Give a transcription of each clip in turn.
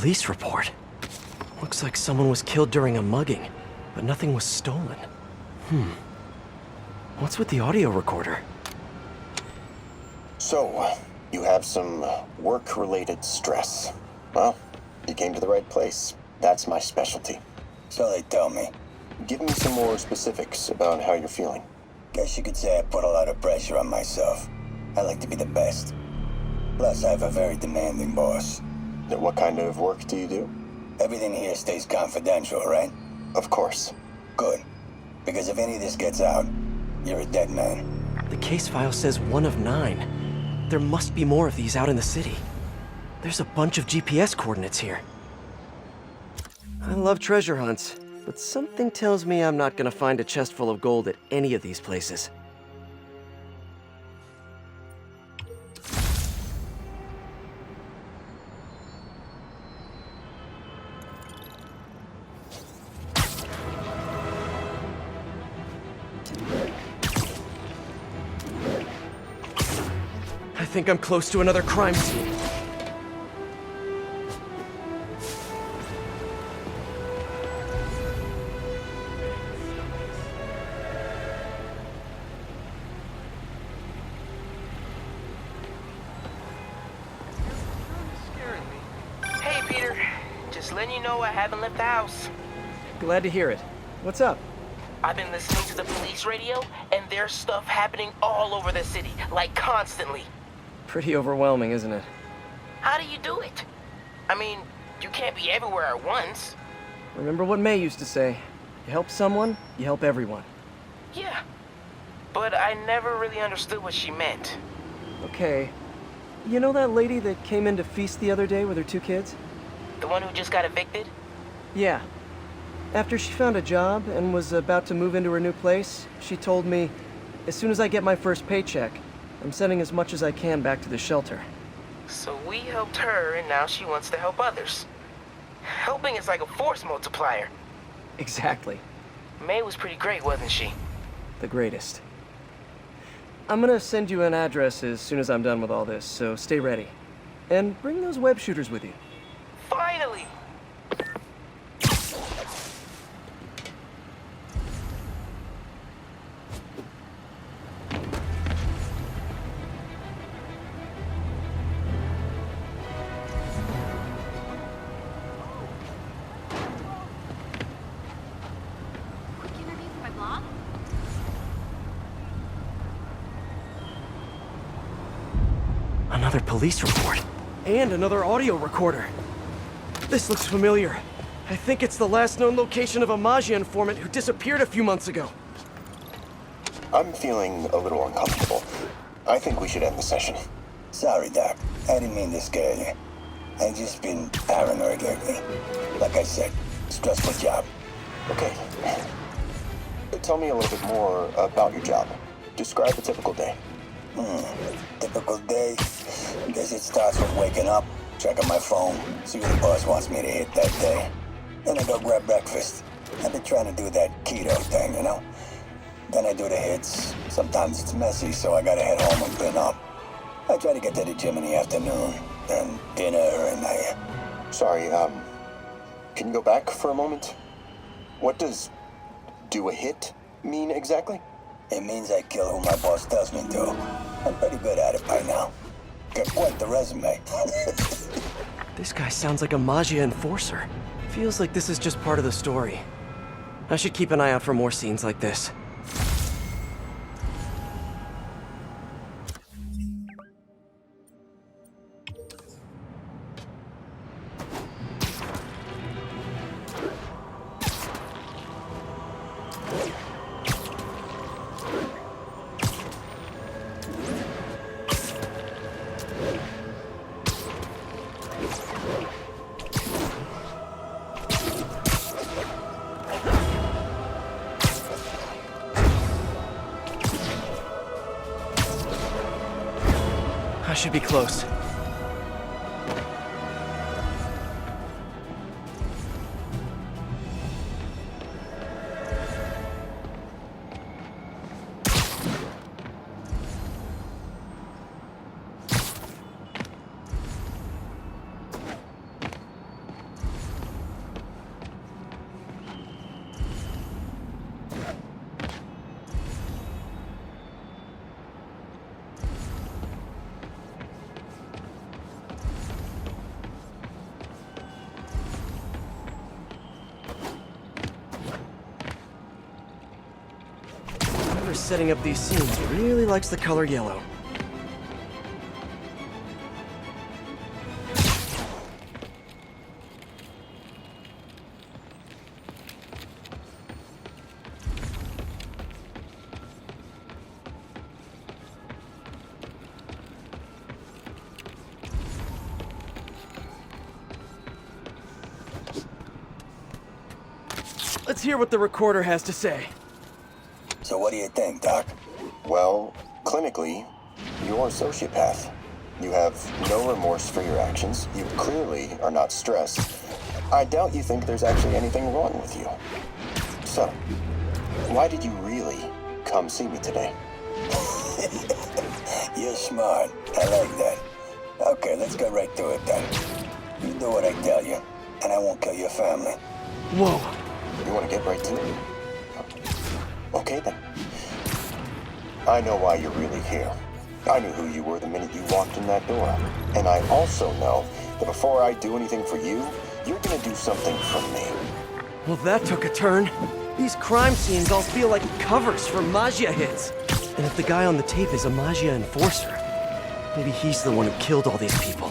police report. Looks like someone was killed during a mugging, but nothing was stolen. What's with the audio recorder? So, you have some work-related stress. Well, you came to the right place. That's my specialty. So they tell me. Give me some more specifics about how you're feeling. Guess you could say I put a lot of pressure on myself. I like to be the best. Plus, I have a very demanding boss. What kind of work do you do? Everything here stays confidential, right? Of course. Good. Because if any of this gets out, you're a dead man. The case file says 1 of 9. There must be more of these out in the city. There's a bunch of GPS coordinates here. I love treasure hunts, but something tells me I'm not gonna find a chest full of gold at any of these places. I think I'm close to another crime scene. Hey, Peter. Just letting you know I haven't left the house. Glad to hear it. What's up? I've been listening to the police radio, and there's stuff happening all over the city, like constantly. Pretty overwhelming, isn't it? How do you do it? I mean, you can't be everywhere at once. Remember what May used to say, you help someone, you help everyone. Yeah. But I never really understood what she meant. Okay. You know that lady that came in to feast the other day with her 2 kids? The one who just got evicted? Yeah. After she found a job and was about to move into her new place, she told me, as soon as I get my first paycheck, I'm sending as much as I can back to the shelter. So we helped her, and now she wants to help others. Helping is like a force multiplier. Exactly. May was pretty great, wasn't she? The greatest. I'm gonna send you an address as soon as I'm done with all this, so stay ready. And bring those web shooters with you. Finally! Quick interview for my blog? Another police report. And another audio recorder. This looks familiar. I think it's the last known location of a Maggia informant who disappeared a few months ago. I'm feeling a little uncomfortable. I think we should end the session. Sorry, Doc. I didn't mean to scare you. I just been paranoid lately. Like I said, stressful job. Okay. Tell me a little bit more about your job. Describe a typical day. Typical day. Guess it starts with waking up, checking my phone, see what the boss wants me to hit that day. Then I go grab breakfast. I've been trying to do that keto thing, you know? Then I do the hits. Sometimes it's messy, so I gotta head home and clean up. I try to get to the gym in the afternoon, then dinner, and Sorry, can you go back for a moment? What does do a hit mean exactly? It means I kill who my boss tells me to. I'm pretty good at it by now. Got quite the resume. This guy sounds like a Maggia enforcer. Feels like this is just part of the story. I should keep an eye out for more scenes like this. I should be close. whoever's setting up these scenes really likes the color yellow. Let's hear what the recorder has to say. So what do you think, Doc? Well, clinically, you're a sociopath. You have no remorse for your actions. You clearly are not stressed. I doubt you think there's actually anything wrong with you. So, why did you really come see me today? You're smart. I like that. Okay, let's get right to it then. You do what I tell you, and I won't kill your family. Whoa. You want to get right to it? Okay then. I know why you're really here. I knew who you were the minute you walked in that door. And I also know that before I do anything for you, you're gonna do something for me. Well, that took a turn. These crime scenes all feel like covers for Maggia hits. And if the guy on the tape is a Maggia enforcer, maybe he's the one who killed all these people.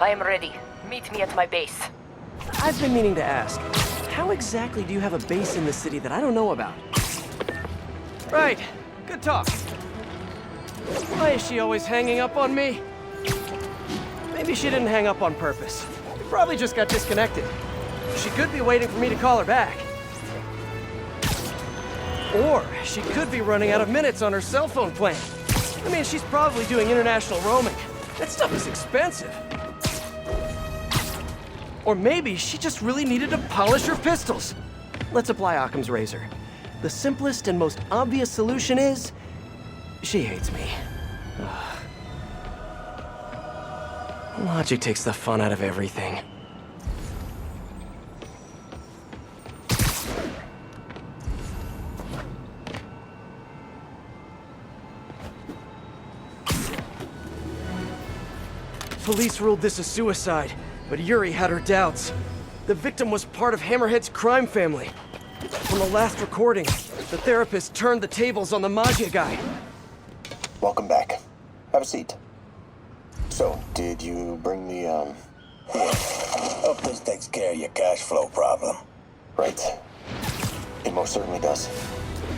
I am ready. Meet me at my base. I've been meaning to ask, how exactly do you have a base in the city that I don't know about? Right. Good talk. Why is she always hanging up on me? Maybe she didn't hang up on purpose. We probably just got disconnected. She could be waiting for me to call her back. Or she could be running out of minutes on her cell phone plan. I mean, she's probably doing international roaming. That stuff is expensive. Or maybe she just really needed to polish her pistols. Let's apply Occam's razor. The simplest and most obvious solution is... she hates me. Ugh. Logic takes the fun out of everything. Police ruled this a suicide, but Yuri had her doubts. The victim was part of Hammerhead's crime family. From the last recording, the therapist turned the tables on the Maggia guy. Welcome back. Have a seat. So, did you bring the, Here, hope this takes care of your cash flow problem. Right. It most certainly does.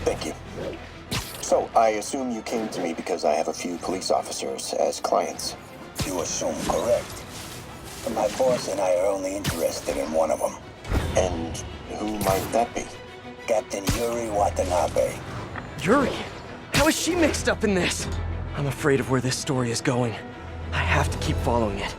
Thank you. So, I assume you came to me because I have a few police officers as clients. You assume correct. But my boss and I are only interested in one of them. And who might that be? Captain Yuri Watanabe. Yuri? How is she mixed up in this? I'm afraid of where this story is going. I have to keep following it.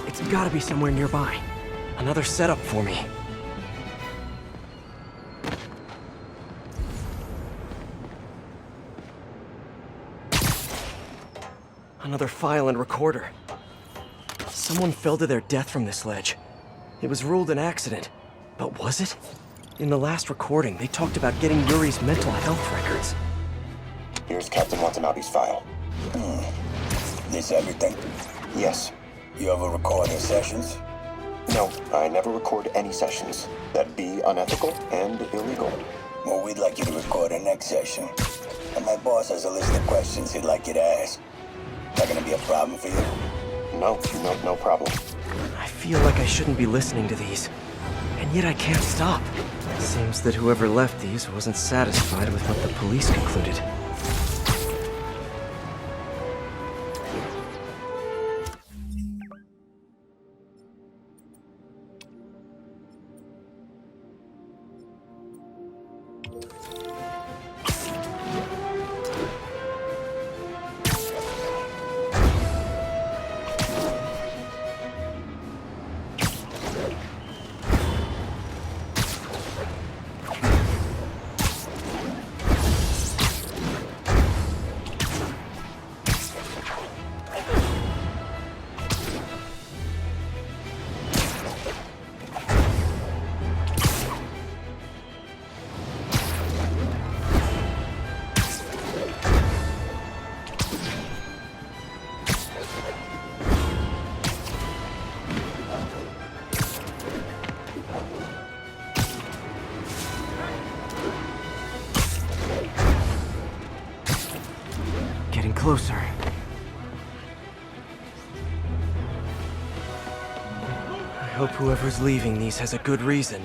It's gotta be somewhere nearby. Another setup for me. Another file and recorder. Someone fell to their death from this ledge. It was ruled an accident. But was it? In the last recording, they talked about getting Yuri's mental health records. Here's Captain Watanabe's file. This everything? Yes. You ever record your sessions? No, I never record any sessions. That'd be unethical and illegal. Well, we'd like you to record our next session. And my boss has a list of questions he'd like you to ask. That gonna be a problem for you? No problem. I feel like I shouldn't be listening to these. And yet I can't stop. Seems that whoever left these wasn't satisfied with what the police concluded. closer. I hope whoever's leaving these has a good reason.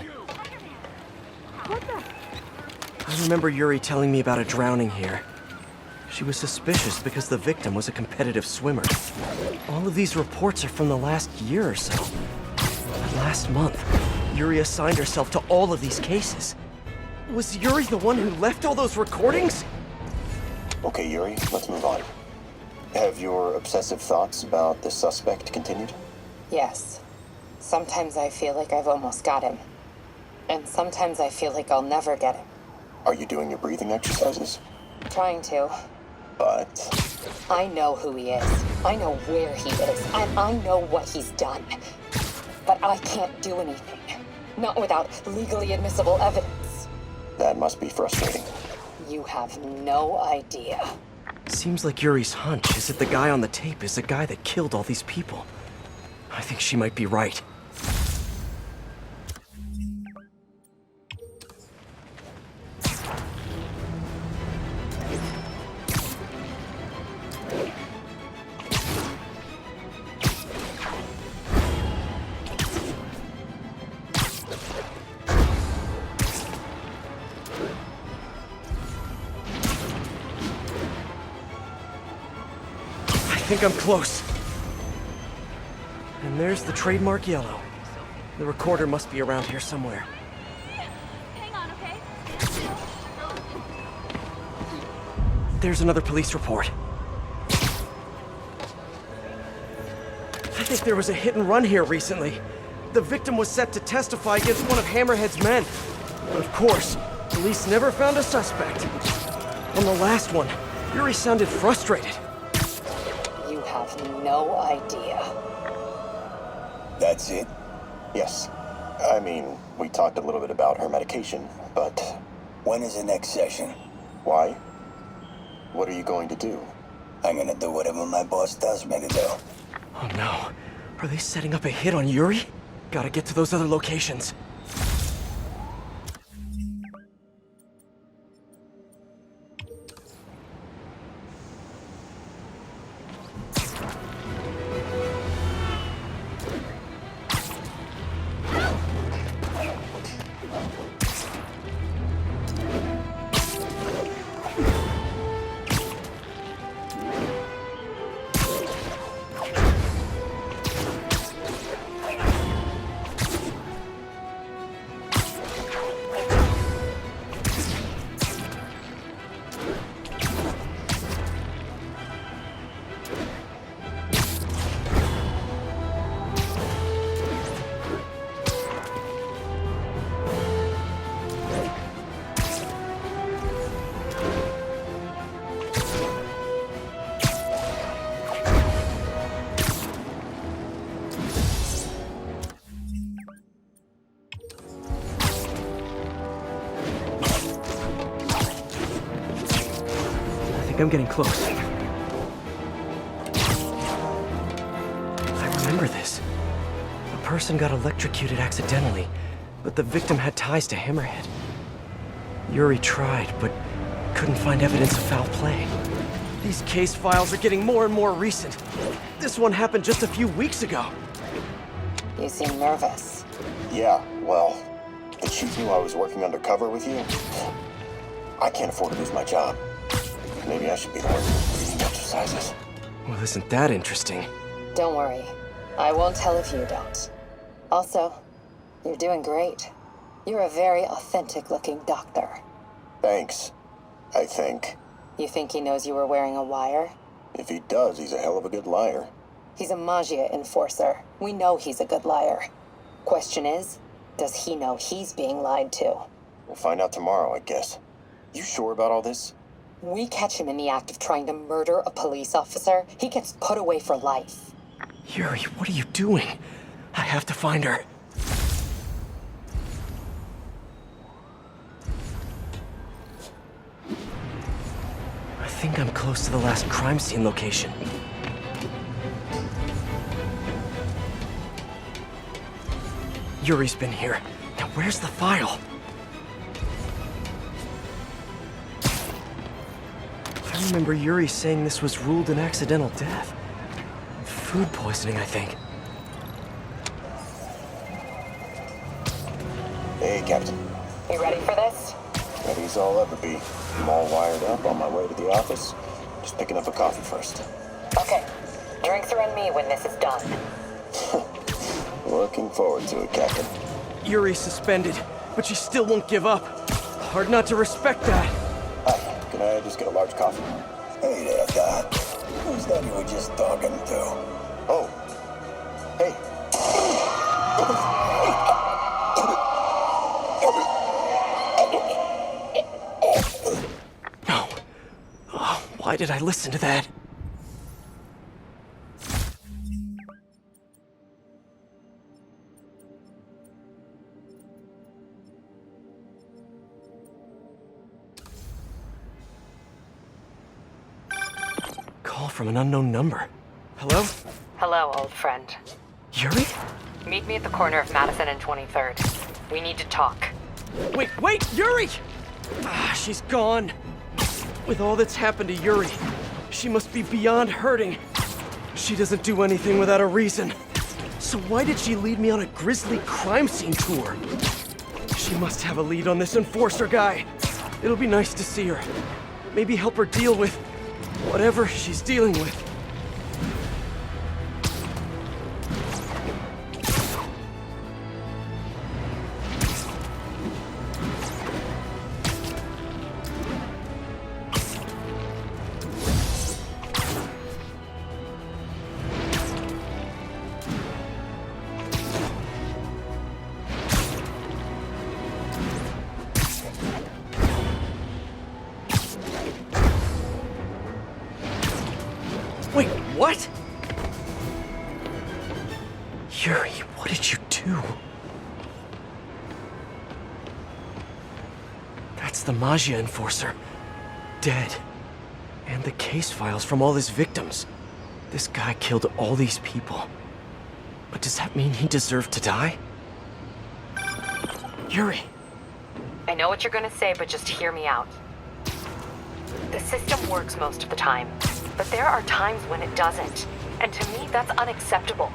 I remember Yuri telling me about a drowning here. She was suspicious because the victim was a competitive swimmer. All of these reports are from the last year or so. But last month, Yuri assigned herself to all of these cases. Was Yuri the one who left all those recordings? Okay, Yuri, let's move on. Have your obsessive thoughts about the suspect continued? Yes. Sometimes I feel like I've almost got him. And sometimes I feel like I'll never get him. Are you doing your breathing exercises? Trying to. But I know who he is. I know where he is. And I know what he's done. But I can't do anything. Not without legally admissible evidence. that must be frustrating. You have no idea. Seems like Yuri's hunch is that the guy on the tape is the guy that killed all these people. I think she might be right. I think I'm close. And there's the trademark yellow. The recorder must be around here somewhere. Hang on, okay? There's another police report. I think there was a hit and run here recently. The victim was set to testify against one of Hammerhead's men. But of course, police never found a suspect. On the last one, Yuri sounded frustrated. You have no idea. That's it? Yes. I mean, we talked a little bit about her medication, but When is the next session? why? What are you going to do? I'm gonna do whatever my boss tells me to do. Oh no. Are they setting up a hit on Yuri? Gotta get to those other locations. I think I'm getting close. I remember this. A person got electrocuted accidentally, but the victim had ties to Hammerhead. Yuri tried, but couldn't find evidence of foul play. These case files are getting more and more recent. This one happened just a few weeks ago. You seem nervous. Yeah, well, the chief knew I was working undercover with you. I can't afford to lose my job. Maybe I should be the one doing breathing exercises. Well, isn't that interesting? Don't worry. I won't tell if you don't. Also, you're doing great. You're a very authentic-looking doctor. Thanks, I think. You think he knows you were wearing a wire? If he does, he's a hell of a good liar. He's a Magia enforcer. We know he's a good liar. Question is, does he know he's being lied to? We'll find out tomorrow, I guess. You sure about all this? We catch him in the act of trying to murder a police officer, he gets put away for life. Yuri, what are you doing? I have to find her. I think I'm close to the last crime scene location. Yuri's been here. Now where's the file? I remember Yuri saying this was ruled an accidental death. Food poisoning, I think. Hey, Captain. You ready for this? Ready as I'll ever be. I'm all wired up on my way to the office. Just picking up a coffee first. Okay. Drinks are on me when this is done. Looking forward to it, Captain. Yuri's suspended, but she still won't give up. Hard not to respect that. Hi, can I just get a large coffee? Hey there, Doc. Who's that you were just talking to? Oh. Hey. No. Oh, why did I listen to that? Call from an unknown number. Hello? Hello, old friend. Yuri? Meet me at the corner of Madison and 23rd. We need to talk. Wait, Yuri! Ah, she's gone. With all that's happened to Yuri, she must be beyond hurting. She doesn't do anything without a reason. So why did she lead me on a grisly crime scene tour? She must have a lead on this enforcer guy. It'll be nice to see her. Maybe help her deal with whatever she's dealing with. Wait, what? Yuri, what did you do? That's the Maggia enforcer. Dead. And the case files from all his victims. This guy killed all these people. But does that mean he deserved to die? Yuri. I know what you're gonna say, but just hear me out. The system works most of the time, but there are times when it doesn't. And to me, that's unacceptable.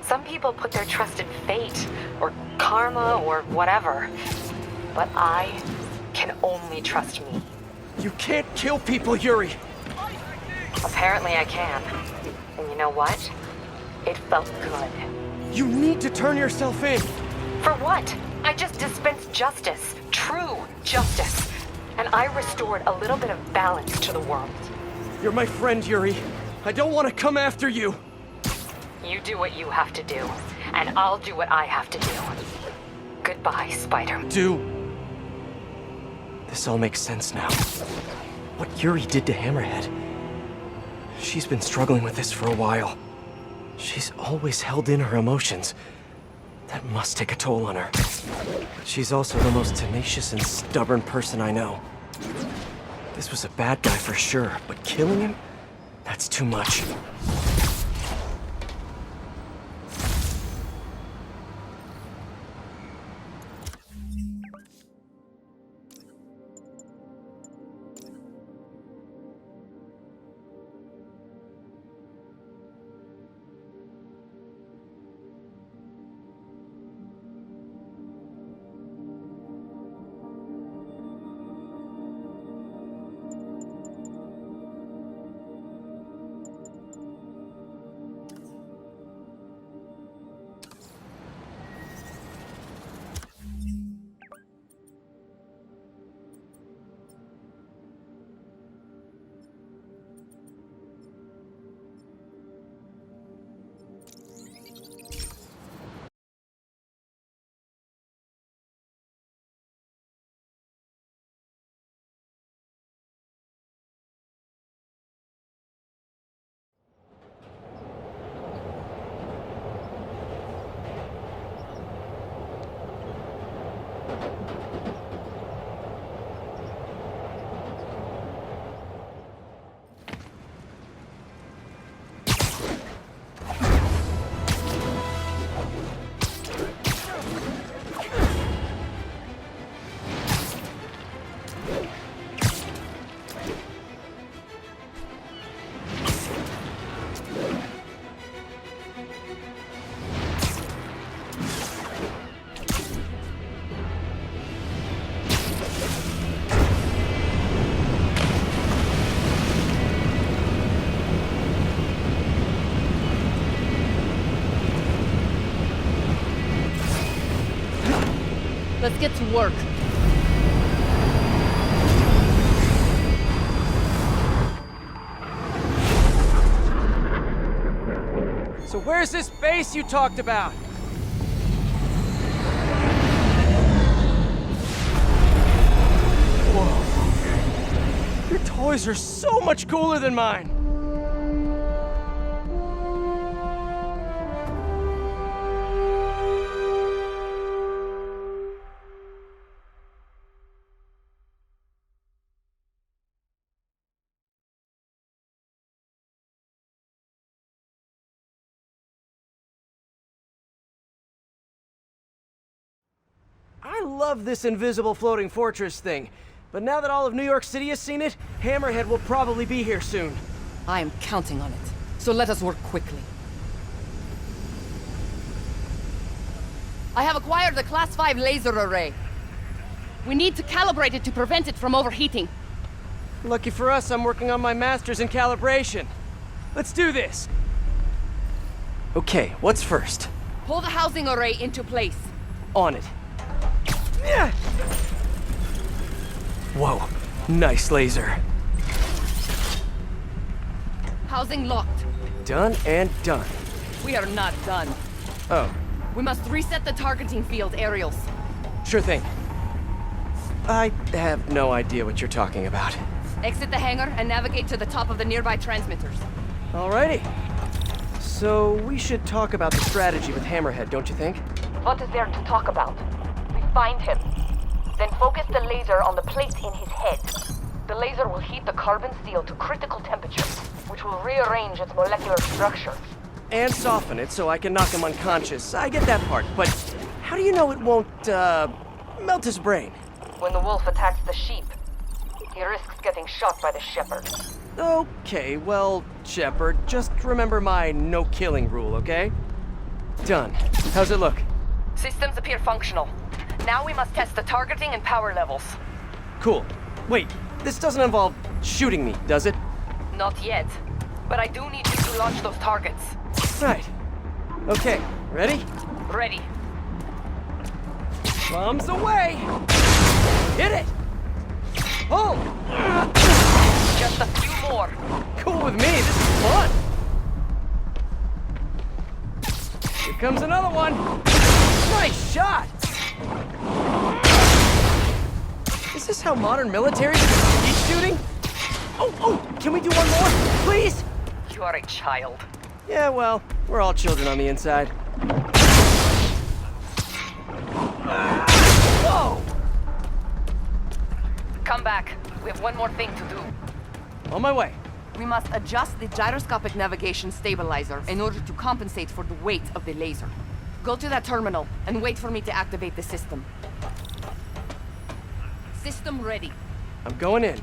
Some people put their trust in fate, or karma, or whatever. But I can only trust me. You can't kill people, Yuri! Apparently I can. And you know what? It felt good. You need to turn yourself in! For what? I just dispensed justice. True justice. And I restored a little bit of balance to the world. You're my friend, Yuri. I don't want to come after you. You do what you have to do, and I'll do what I have to do. Goodbye, Spider. This all makes sense now. What Yuri did to Hammerhead. She's been struggling with this for a while. She's always held in her emotions. That must take a toll on her. She's also the most tenacious and stubborn person I know. This was a bad guy for sure, but killing him? That's too much. Let's get to work. So where's this base you talked about? Whoa. Your toys are so much cooler than mine. I love this invisible floating fortress thing, but now that all of New York City has seen it, Hammerhead will probably be here soon. I am counting on it. So let us work quickly. I have acquired a Class 5 laser array. We need to calibrate it to prevent it from overheating. Lucky for us, I'm working on my master's in calibration. Let's do this! Okay, what's first? Pull the housing array into place. On it. Yeah. Whoa, nice laser. Housing locked. Done and done. We are not done. Oh, We must reset the targeting field, aerials. sure thing. I have no idea what you're talking about. Exit the hangar and navigate to the top of the nearby transmitters. Alrighty. So we should talk about the strategy with Hammerhead, don't you think? What is there to talk about? We find him. Then focus the laser on the plate in his head. The laser will heat the carbon steel to critical temperature, which will rearrange its molecular structure. And soften it so I can knock him unconscious. I get that part, but how do you know it won't, melt his brain? When the wolf attacks the sheep, he risks getting shot by the shepherd. Okay, well, Shepard, just remember my no-killing rule, okay? Done. How's it look? Systems appear functional. Now we must test the targeting and power levels. Cool. Wait, this doesn't involve shooting me, does it? Not yet, but I do need you to launch those targets. Right. Okay, ready? Ready. Bombs away! Hit it! Pull! Just a few more. Cool with me, this is fun! Here comes another one! Nice shot! Is this how modern militaries teach shooting? Oh, can we do one more, please? You are a child. Yeah, well, we're all children on the inside. Whoa! Come back. We have one more thing to do. On my way. We must adjust the gyroscopic navigation stabilizer in order to compensate for the weight of the laser. Go to that terminal and wait for me to activate the system. System ready. I'm going in.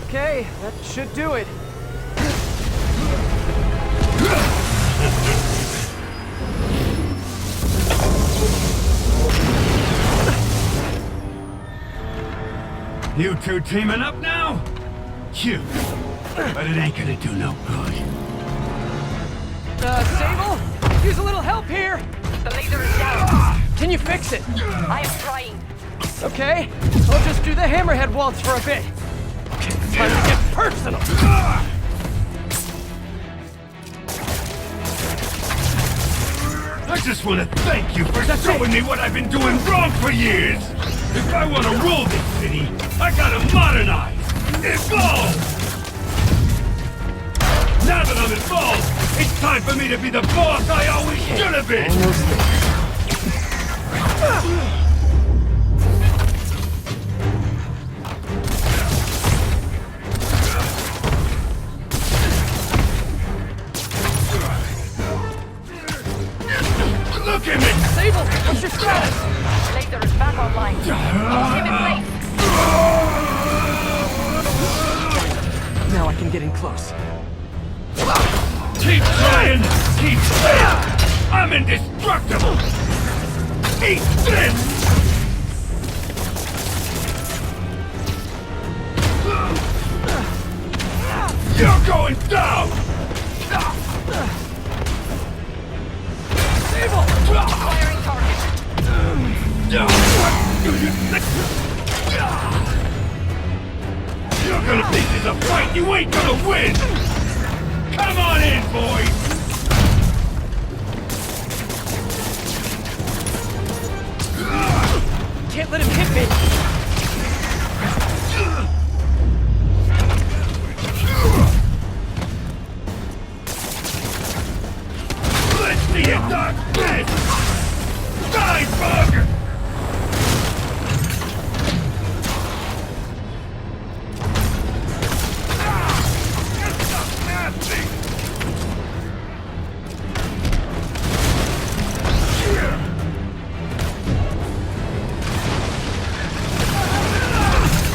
Okay, that should do it. You two teaming up now? Cute. But it ain't gonna do no good. Sable? Use a little help here! The laser is down. Can you fix it? I am trying. Okay, I'll just do the Hammerhead waltz for a bit. Okay, time to get personal! I just want to thank you for showing me what I've been doing wrong for years! If I want to rule this city, I gotta modernize! Evolve! Now that I'm involved, it's time for me to be the boss I always should have been! Almost there. Look at me! Sable, what's your status? Laser is back online. Hold him in place. Now I can get in close. Keep trying! Keep saying! I'm indestructible! Eat this! You're going down! Sable! Firing What do you think? You're gonna think it's a fight you ain't gonna win! Come on in, boys! Can't let him hit me! Let's see you dodge this! Die, bug!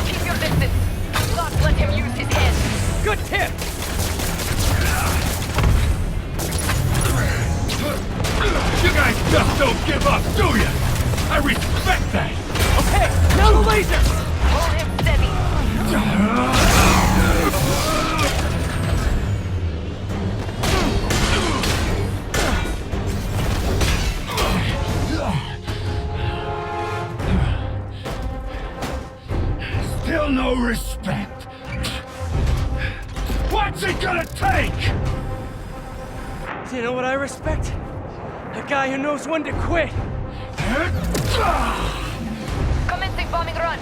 Keep your distance. Do not let him use his hands. Good tip! You guys just don't give up, do ya? I respect that! Okay, now the laser! Hold him steady. Still no respect. What's it gonna take? You know what I respect? A guy who knows when to quit. Commencing bombing run.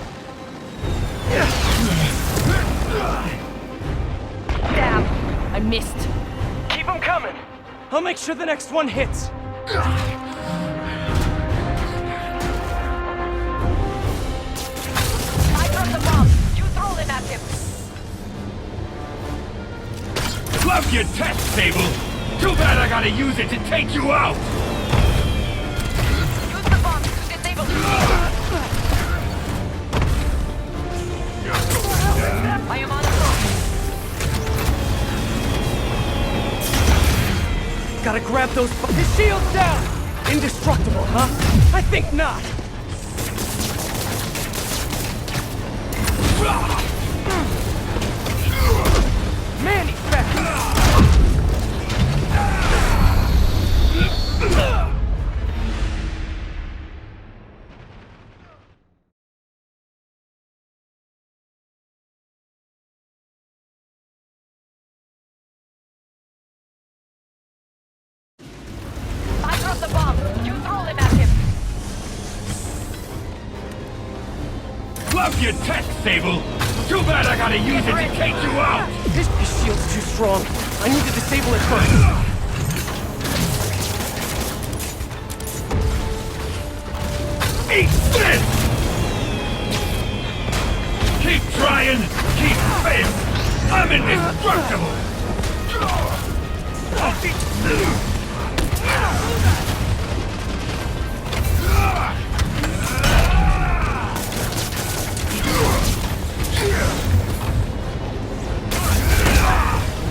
Damn! I missed. Keep him coming! I'll make sure the next one hits. I dropped the bomb. You throw them at him. Love your tech, Sable! Too bad I gotta use it to take you out! Use the bomb to disable him. I am on approach. Gotta grab those. His shield's down! Indestructible, huh? I think not. Man, he's fast! I dropped the bomb. You throw them at him. Love your tech, Sable! Too bad I gotta use it to take you out! His shield's too strong. I need to disable it first. Eat this! Keep trying, keep failing! I'm indestructible!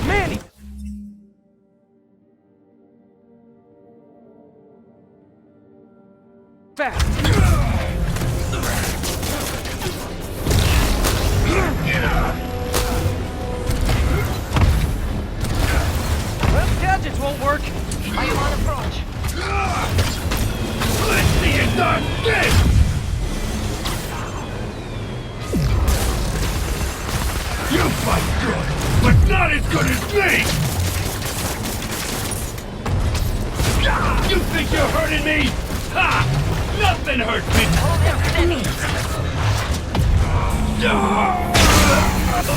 Manny! Fast! Well, gadgets won't work. I am on approach. Let's see you done this! You fight good, but not as good as me! You think you're hurting me? Ha! Nothing hurts me!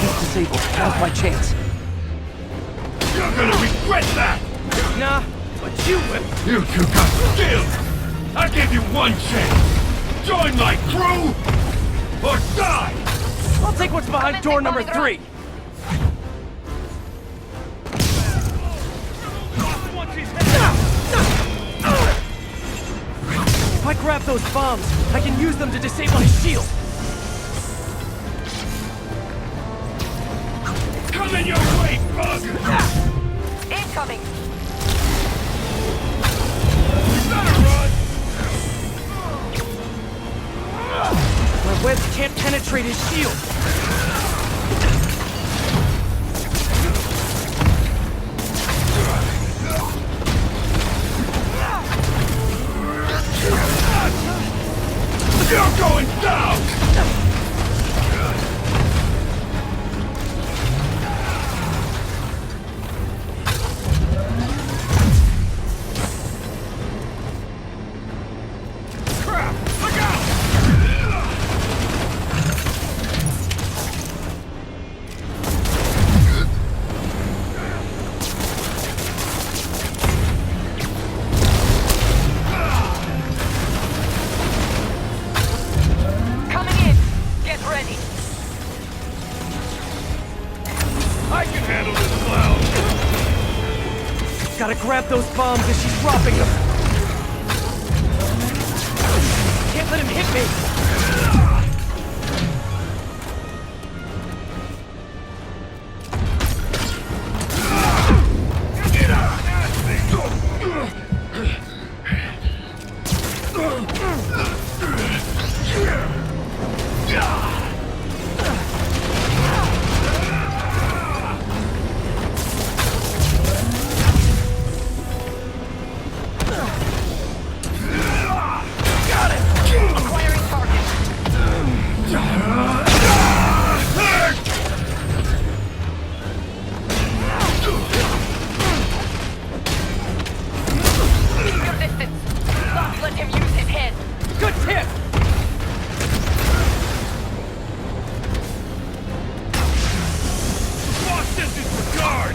He's disabled. Now's my chance. You're gonna regret that! Nah, but you will. You two got skills! I'll give you one chance! Join my crew, or die! I'll take what's behind door number 3. If I grab those bombs, I can use them to disable his shield. Coming your way, bug! Incoming. Better run! My webs can't penetrate his shield. You're going down! Crap! Look out! Coming in. Get ready. I can handle this clown! Gotta grab those bombs as she's dropping them. Can't let him hit me. Get out! Acquiring target. Keep your distance. Not let him use his head. Good tip! Lost distance with guard!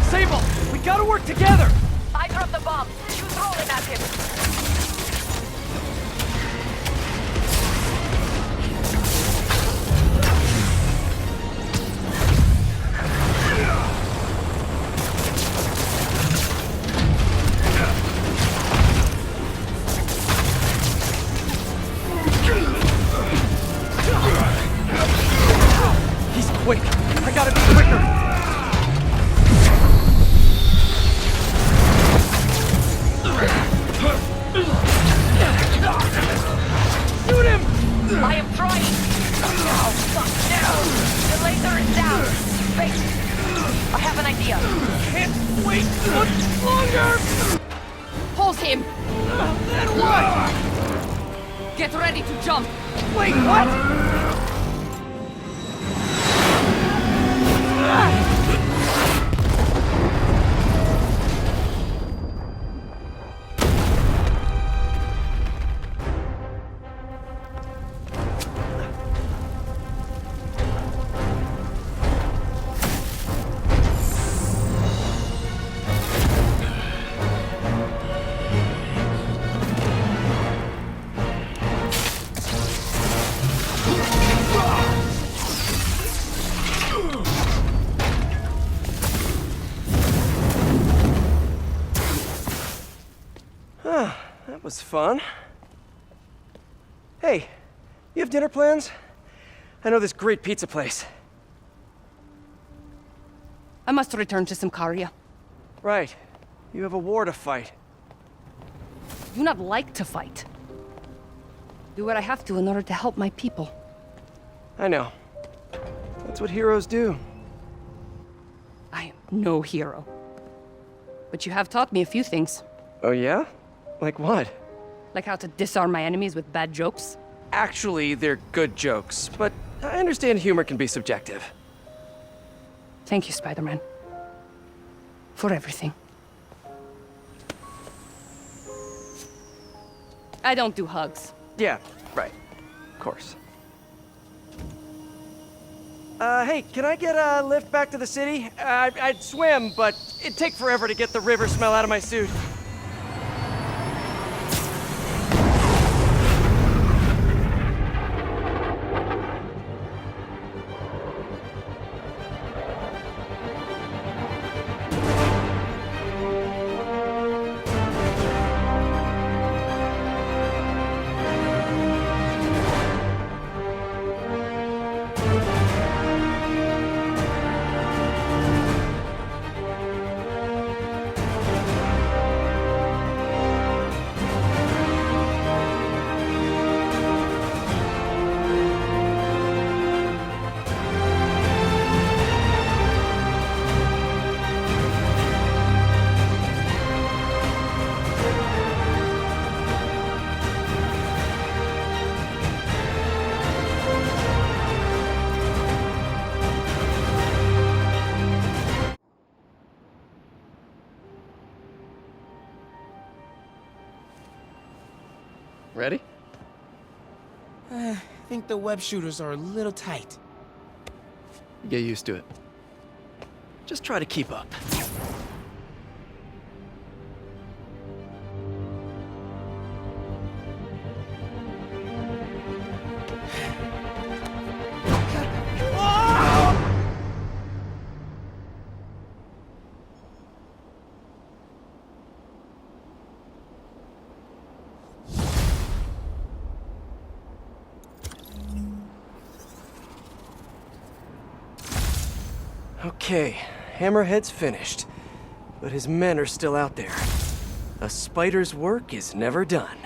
Sable, we gotta work together! I drop the bomb. You throw it at him. He's quick. I gotta be quicker. Shoot him! I am trying. Now, now. The laser is down. Wait. I have an idea. Can't wait much longer! Pulse him! Then what? Get ready to jump! Wait, what? That was fun. Hey, you have dinner plans? I know this great pizza place. I must return to Symkaria. Right. You have a war to fight. I do not like to fight. Do what I have to in order to help my people. I know. That's what heroes do. I am no hero. But you have taught me a few things. Oh yeah? Like what? Like how to disarm my enemies with bad jokes. Actually, they're good jokes, but I understand humor can be subjective. Thank you, Spider-Man. For everything. I don't do hugs. Yeah, right. Of course. Hey, can I get a lift back to the city? I'd swim, but it'd take forever to get the river smell out of my suit. Ready? I think the web shooters are a little tight. Get used to it. Just try to keep up. Okay, Hammerhead's finished, but his men are still out there. A spider's work is never done.